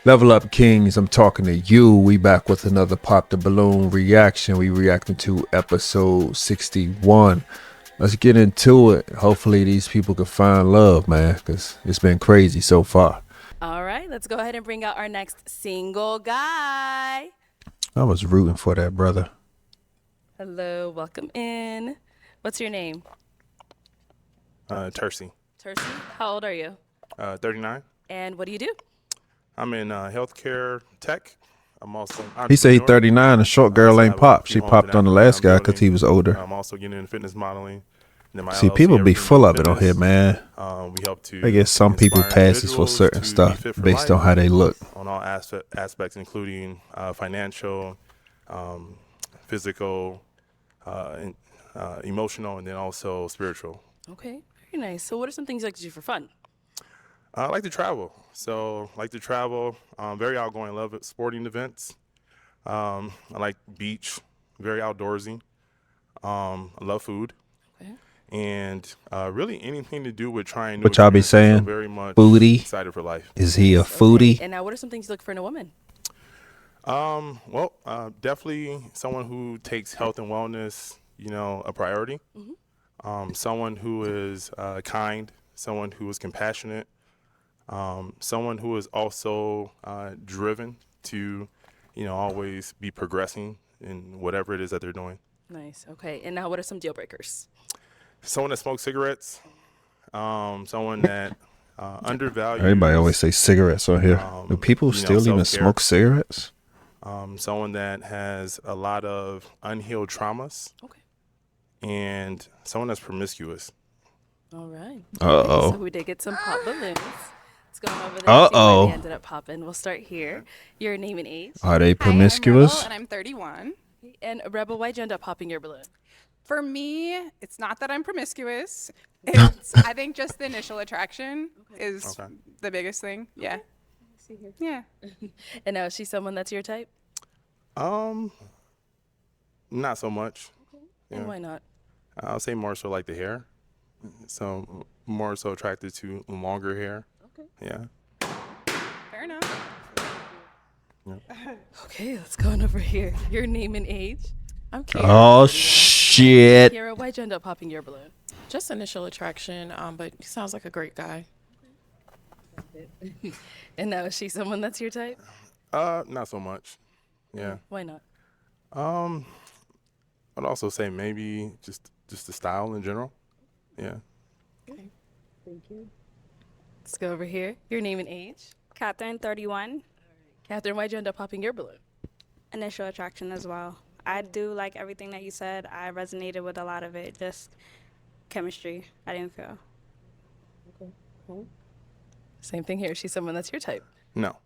Level up kings, I'm talking to you. We back with another Pop the Balloon reaction. We reacting to episode 61. Let's get into it. Hopefully these people can find love, man, because it's been crazy so far. All right, let's go ahead and bring out our next single guy. I was rooting for that brother. Hello, welcome in. What's your name? Tercy. Tercy. How old are you? 39. And what do you do? I'm in healthcare tech. I'm also He said he's 39. A short girl ain't popped. She popped on the last guy because he was older. I'm also getting into fitness modeling. See, people be full of it on here, man. We help to. I guess some people passes for certain stuff based on how they look. On all aspects, including financial, physical, emotional, and then also spiritual. Okay, very nice. So what are some things you like to do for fun? I like to travel. Very outgoing. Love it. Sporting events. I like beach. Very outdoorsy. I love food. Okay. And really anything to do with trying. What y'all be saying? Very much foodie. Excited for life. Is he a foodie? Okay. And now, what are some things you look for in a woman? Definitely someone who takes health and wellness, a priority. Mm-hmm. Someone who is kind. Someone who is compassionate. Someone who is also driven to, always be progressing in whatever it is that they're doing. Nice. Okay. And now, what are some deal breakers? Someone that smokes cigarettes. Someone that undervalues. Everybody always say cigarettes on here. Do people still even self-care. smoke cigarettes? Someone that has a lot of unhealed traumas. Okay. And someone that's promiscuous. All right. Uh-oh. So we did get some pop balloons. Let's go on over there. Uh-oh. See where they ended up popping. We'll start here. Your name and age. Are they Hi, promiscuous? I'm Rebel, and I'm 31. And Rebel, why'd you end up popping your balloon? For me, it's not that I'm promiscuous. It's, I think just the initial attraction is the biggest thing. Yeah. See here. Yeah. And now, is she someone that's your type? Not so much. And Yeah. why not? I'll say more so like the hair. So more so attracted to longer hair. Okay. Yeah. Fair enough. Okay, let's go on over here. Your name and age. I'm Kira. Oh, shit. Kira, why'd you end up popping your balloon? Just initial attraction, but he sounds like a great guy. And now, is she someone that's your type? Not so much. Yeah. Why not? I'd also say maybe just the style in general. Yeah. Okay. Thank you. Let's go over here. Your name and age. Catherine, 31. Catherine, why'd you end up popping your balloon? Initial attraction as well. I do like everything that you said. I resonated with a lot of it. Just chemistry. I didn't feel. Okay. Same thing here. She's someone that's your type. No.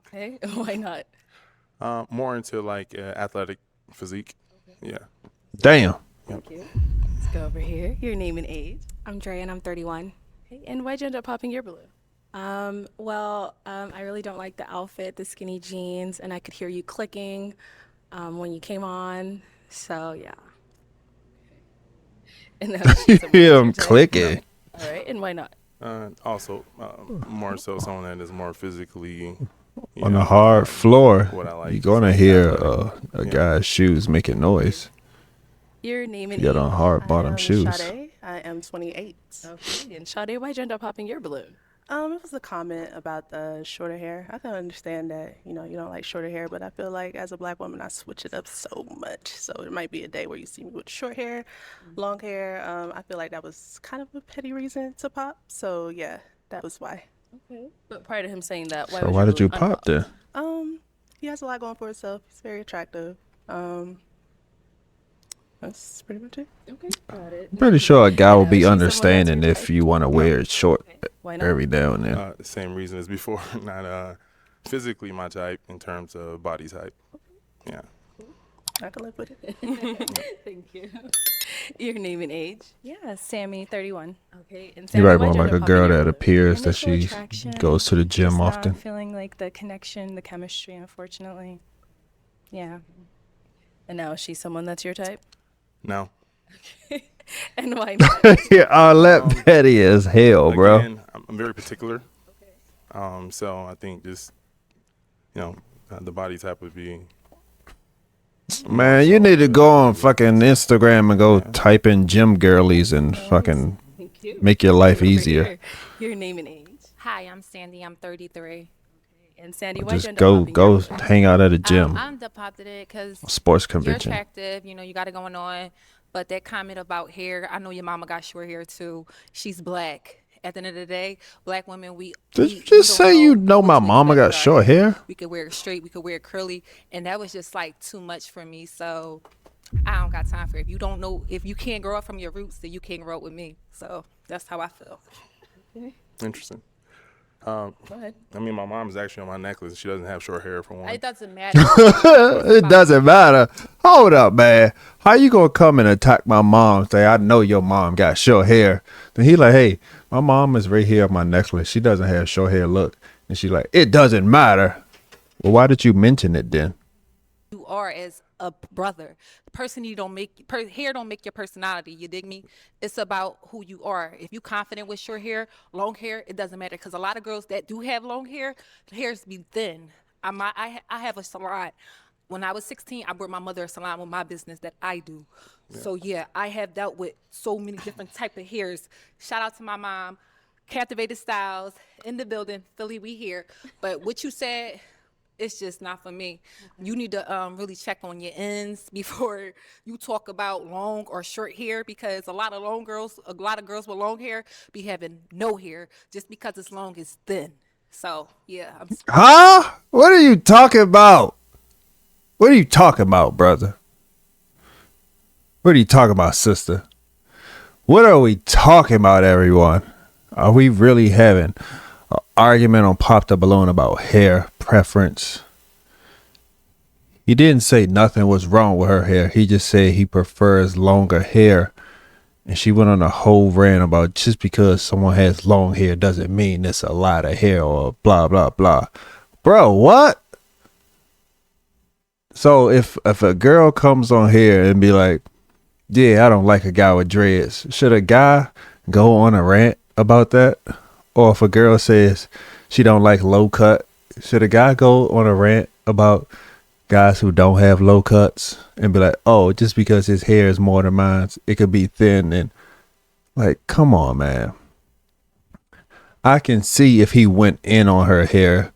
Okay. Why not? More into like athletic physique. Yeah. Damn. Thank you. Let's go over here. Your name and age. I'm Dre and I'm 31. Okay. And why'd you end up popping your balloon? I really don't like the outfit, the skinny jeans, and I could hear you clicking when you came on. So, yeah. And now she's someone Yeah, that's I'm your type. clicking. All right. And why not? Also, more so someone that is more physically On the hard floor, what I like. you're going to hear a guy's shoes making noise. Your name and He got age. on hard bottom shoes. Sade. I am 28. Okay. And Sade, why'd you end up popping your balloon? It was a comment about the shorter hair. I can understand that, you don't like shorter hair, but I feel like as a black woman, I switch it up so much. So it might be a day where you see me with short hair, long hair. I feel like that was kind of a petty reason to pop. So yeah, that was why. Okay. But prior to him saying that, So why did you pop then? He has a lot going for himself. He's very attractive. That's pretty much it. Okay. Got it. I'm pretty sure a guy will be she's someone understanding that's your if you want to wear it short Why not? every now and then. The same reason as before. Not physically my type in terms of body type. Yeah. I can live with it. Thank you. Your name and age. Yeah, Sammy, 31. Okay. And You Sammy, right, why'd more you like end a up popping girl your that balloon? appears that Initial she attraction, goes to the just gym not often. feeling like the connection, the chemistry, unfortunately. Yeah. And now is she someone that's your type? No. And why not? Yeah, Arlette petty as hell, bro. Again, I'm very particular. So I think just, the body type would be. Man, you need to go on fucking Instagram and go type in gym girlies and fucking Thank you. make your life Over easier. here. Your name and age. Hi, I'm Sandy. I'm 33. And Sandy, why Just you go hang out at a gym, I'm deposited it because sports you're convention. attractive. You got it going on. But that comment about hair, I know your mama got short hair too. She's black. At the end of the day, black women, Did you just say you know my mama got short hair? We could wear it straight. We could wear it curly. And that was just like too much for me. So I don't got time for it. If you don't know, if you can't grow up from your roots, then you can't grow up with me. So that's how I feel. Interesting. Go ahead. I mean, my mom's actually on my necklace. She doesn't have short hair for one. It doesn't matter. It doesn't matter. Hold up, man. How you gonna come and attack my mom? Say I know your mom got short hair. Then he like, hey, my mom is right here on my necklace. She doesn't have short hair. Look, and she like, it doesn't matter. Well, why did you mention it then? You are as a brother. Person you don't make hair don't make your personality. You dig me? It's about who you are. If you confident with short hair, long hair, it doesn't matter. Because a lot of girls that do have long hair, the hairs be thin. I have a salon. When I was 16, I brought my mother a salon with my business that I do. Yeah. So yeah, I have dealt with so many different type of hairs. Shout out to my mom, Captivated Styles in the building, Philly. We here. But what you said, it's just not for me. You need to really check on your ends before you talk about long or short hair, because a lot of girls with long hair be having no hair just because it's long is thin. So yeah. Huh? What are you talking about? What are you talking about, brother? What are you talking about, sister? What are we talking about, everyone? Are we really having an argument on Pop the Balloon about hair preference? He didn't say nothing was wrong with her hair. He just said he prefers longer hair. And she went on a whole rant about just because someone has long hair doesn't mean it's a lot of hair or blah, blah, blah. Bro, what? So if a girl comes on here and be like, yeah, I don't like a guy with dreads, should a guy go on a rant about that? Or if a girl says she don't like low cut, should a guy go on a rant about guys who don't have low cuts and be like, oh, just because his hair is more than mine, it could be thin? And like, come on, man. I can see if he went in on her hair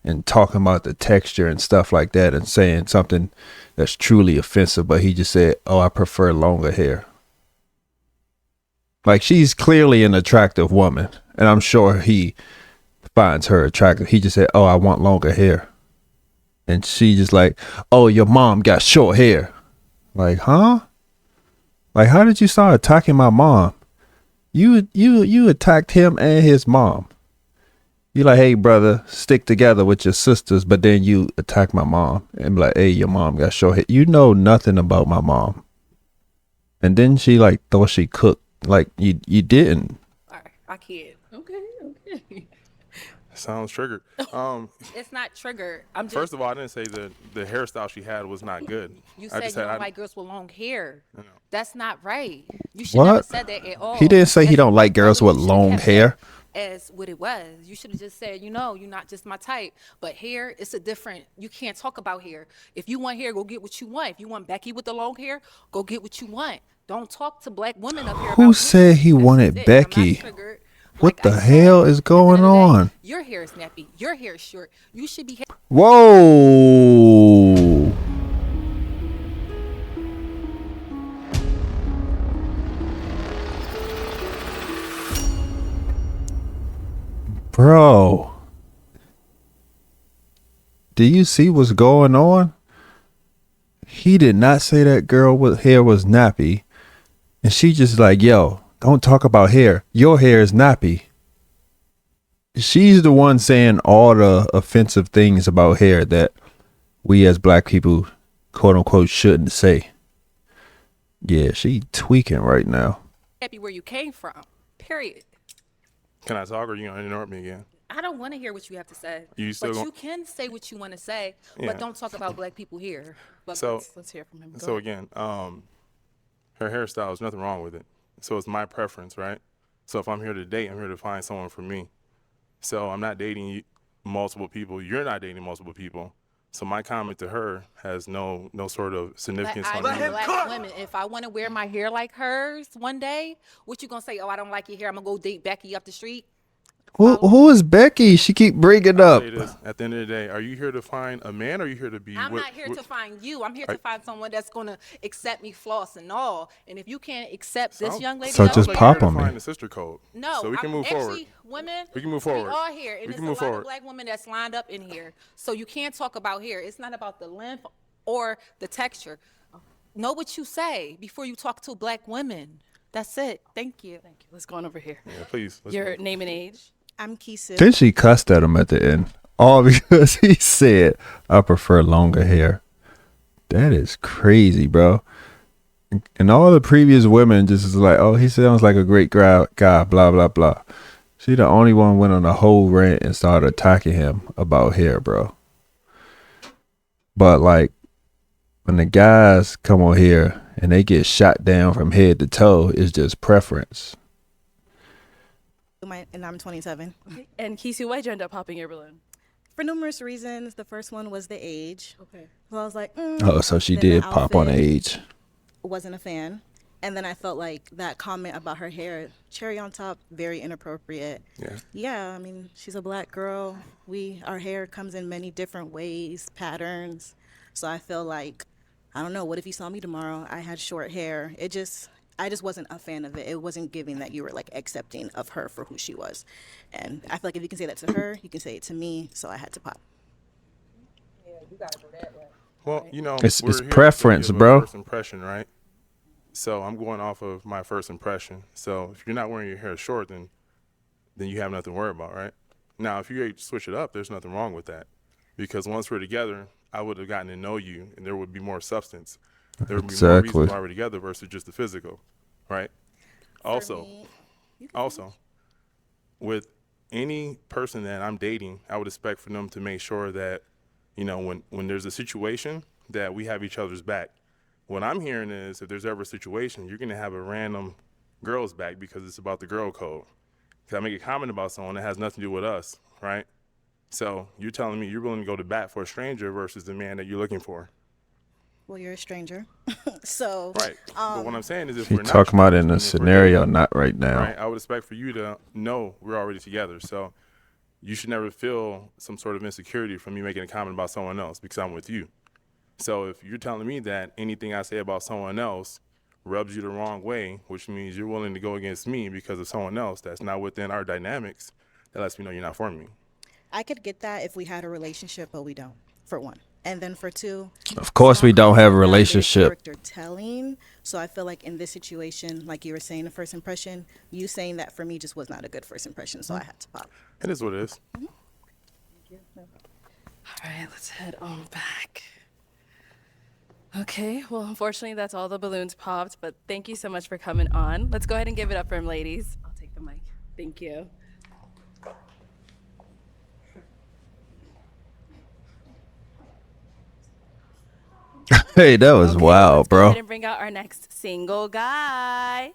and talking about the texture and stuff like that and saying something that's truly offensive, but he just said, oh, I prefer longer hair. Like, she's clearly an attractive woman, and I'm sure he finds her attractive. He just said, oh, I want longer hair. And she just like, oh, your mom got short hair. Like, huh? Like, how did you start attacking my mom? You attacked him and his mom. You like, hey, brother, stick together with your sisters, but then you attack my mom and be like, hey, your mom got short hair. You know nothing about my mom. And then she like thought she cooked. Like, you didn't. All right, I can't. Okay. Sounds triggered. It's not triggered. I'm just. First of all, I didn't say the hairstyle she had was not good. You said you don't like girls with long hair. No. That's not right. You should never said that at all. He didn't say he don't like girls with long hair. As what it was. You should have just said, you're not just my type. But hair, it's a different, you can't talk about hair. If you want hair, go get what you want. If you want Becky with the long hair, go get what you want. Don't talk to black women up here. Who said he wanted Becky? What the hell is going on? Your hair is nappy. Your hair is short. You should be. Whoa. Bro, do you see what's going on? He did not say that girl with hair was nappy. And she just like, yo, don't talk about hair. Your hair is nappy. She's the one saying all the offensive things about hair that we as black people, quote unquote, shouldn't say. Yeah, she tweaking right now. Happy where you came from. Period. Can I talk, or are you gonna interrupt me again? I don't want to hear what you have to say. You still but gon- you can say what you want to say, Yeah. but don't talk about black people here. But So Let's hear from him. Go So ahead. again, her hairstyle is nothing wrong with it. So it's my preference, right? So if I'm here to date, I'm here to find someone for me. So I'm not dating multiple people. You're not dating multiple people. So my comment to her has no sort of But significance I on know you. black women. If I want to wear my hair like hers one day, what you gonna say? Oh, I don't like your hair. I'm gonna go date Becky up the street. Who is Becky? She keep bringing I'll up. say this: at the end of the day, are you here to find a man, or are you here to be? I'm not here to find you. I'm here to find someone that's gonna accept me, floss and all. And if you can't accept this young lady, So up just here, pop to on me. find the sister code. No, so we can I'm move forward. actually, women, We can move forward. We are here, and We there's can a move lot forward. of black women that's lined up in here. So you can't talk about hair. It's not about the length or the texture. Know what you say before you talk to black women. That's it. Thank you. Thank you. Let's go on over here. Yeah, please. let's Your move. name and age. I'm Keisha. Then she cussed at him at the end. All because he said, I prefer longer hair. That is crazy, bro. And all the previous women just is like, oh, he sounds like a great guy, blah, blah, blah. She the only one went on a whole rant and started attacking him about hair, bro. But like, when the guys come on here and they get shot down from head to toe, it's just preference. And I'm 27. And Kisu, why'd you end up popping your balloon? For numerous reasons. The first one was the age. Okay. So I was like, Oh, so she Then the did pop on outfit. age. wasn't a fan. And then I felt like that comment about her hair, cherry on top, very inappropriate. Yeah. Yeah, I mean, she's a black girl. Our hair comes in many different ways, patterns. So I feel like, I don't know, what if you saw me tomorrow? I had short hair. I just wasn't a fan of it. It wasn't giving that you were like accepting of her for who she was. And I feel like if you can say that to her, you can say it to me. So I had to pop. Well, It's we're here to preference, give a bro. First impression, right? So I'm going off of my first impression. So if you're not wearing your hair short, then you have nothing to worry about, right? Now, if you switch it up, there's nothing wrong with that, because once we're together, I would have gotten to know you, and there would be more substance. There would be more Exactly. reasons why we're together versus just the physical, right? Also, with any person that I'm dating, I would expect for them to make sure that, when there's a situation, that we have each other's back. What I'm hearing is, if there's ever a situation, you're going to have a random girl's back because it's about the girl code. Because I make a comment about someone that has nothing to do with us, right? So you're telling me you're willing to go to bat for a stranger versus the man that you're looking for. Well, you're a stranger. So, Right. But what I'm saying is, if She we're not talking about in strangers, a and if we're scenario, dating, not right now. right, I would expect for you to know we're already together. So you should never feel some sort of insecurity from me making a comment about someone else because I'm with you. So if you're telling me that anything I say about someone else rubs you the wrong way, which means you're willing to go against me because of someone else that's not within our dynamics, that lets me know you're not for me. I could get that if we had a relationship, but we don't, for one. And then for two, Of course we don't have a relationship. Character telling. So I feel like in this situation, like you were saying, the first impression, you saying that for me just was not a good first impression. So I had to pop. It is what it is. All right, let's head on back. Okay, well, unfortunately, that's all the balloons popped, but thank you so much for coming on. Let's go ahead and give it up for him, ladies. I'll take the mic. Thank you. Hey, that was Okay, wild, let's go bro. ahead and bring out our next single guy.